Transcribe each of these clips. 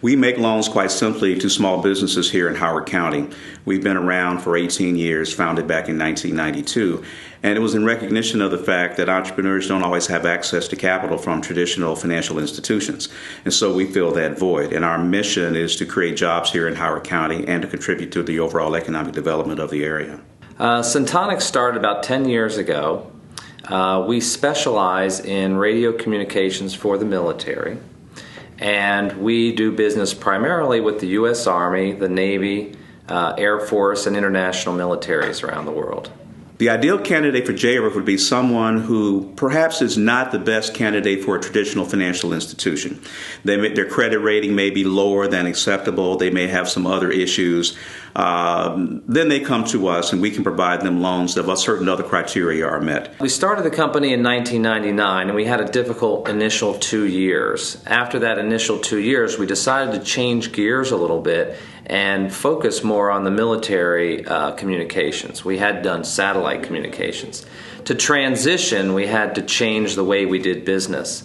We make loans quite simply to small businesses here in Howard County. We've been around for 18 years, founded back in 1992, and it was in recognition of the fact that entrepreneurs don't always have access to capital from traditional financial institutions, and so we fill that void. And our mission is to create jobs here in Howard County and to contribute to the overall economic development of the area. Syntonics started about 10 years ago. We specialize in radio communications for the military. And we do business primarily with the U.S. Army, the Navy, Air Force, and international militaries around the world. The ideal candidate for JREF would be someone who perhaps is not the best candidate for a traditional financial institution. Their credit rating may be lower than acceptable. They may have some other issues. Then they come to us and we can provide them loans if certain other criteria are met. We started the company in 1999 and we had a difficult initial 2 years. After that initial 2 years, we decided to change gears a little bit and focus more on the military communications. We had done satellite communications. To transition, we had to change the way we did business.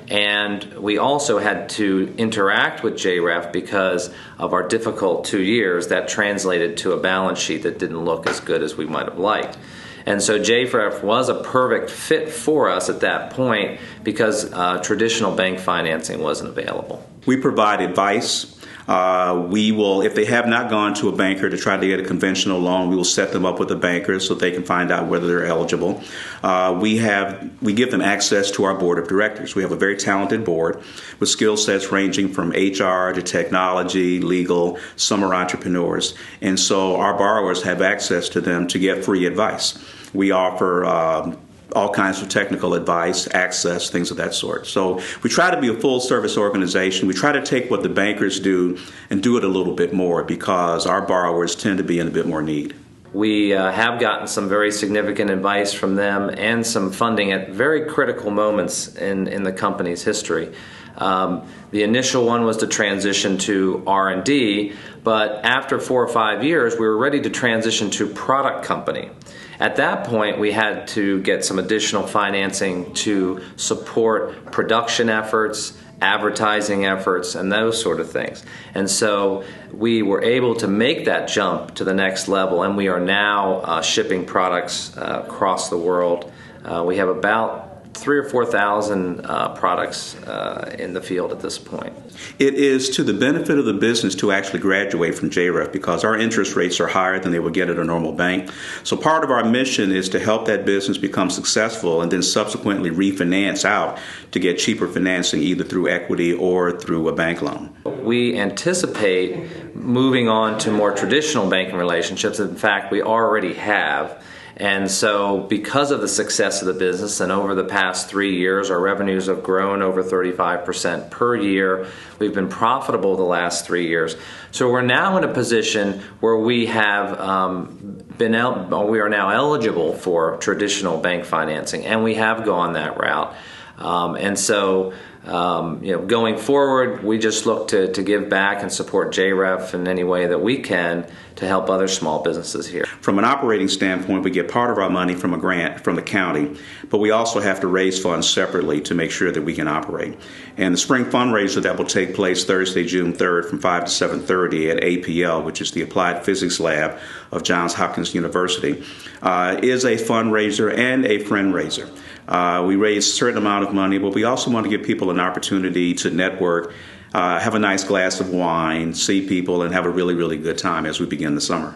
And we also had to interact with JREF because of our difficult 2 years. That translated to a balance sheet that didn't look as good as we might have liked. And so JREF was a perfect fit for us at that point because traditional bank financing wasn't available. We provide advice. We will, if they have not gone to a banker to try to get a conventional loan, we will set them up with a banker so they can find out whether they're eligible. We give them access to our board of directors. We have a very talented board with skill sets ranging from HR to technology, legal. Some are entrepreneurs, and so our borrowers have access to them to get free advice. We offer all kinds of technical advice, access, things of that sort. So we try to be a full-service organization. We try to take what the bankers do and do it a little bit more because our borrowers tend to be in a bit more need. We have gotten some very significant advice from them and some funding at very critical moments in the company's history. The initial one was to transition to R&D, but after 4 or 5 years, we were ready to transition to product company. At that point, we had to get some additional financing to support production efforts, advertising efforts, and those sort of things. And so we were able to make that jump to the next level, and we are now shipping products across the world. We have about 3,000 or 4,000 products in the field at this point. It is to the benefit of the business to actually graduate from JREF because our interest rates are higher than they would get at a normal bank. So part of our mission is to help that business become successful and then subsequently refinance out to get cheaper financing either through equity or through a bank loan. We anticipate moving on to more traditional banking relationships. In fact, we already have. And so because of the success of the business, and over the past 3 years, our revenues have grown over 35% per year. We've been profitable the last 3 years. So we're now in a position where we have we are now eligible for traditional bank financing, and we have gone that route. Going forward, we just look to give back and support JREF in any way that we can to help other small businesses here. From an operating standpoint, we get part of our money from a grant from the county, but we also have to raise funds separately to make sure that we can operate. And the spring fundraiser that will take place Thursday, June 3rd from 5 to 7:30 at APL, which is the Applied Physics Lab of Johns Hopkins University, is a fundraiser and a friend raiser. We raise a certain amount of money, but we also want to give people an opportunity to network, have a nice glass of wine, see people, and have a really, really good time as we begin the summer.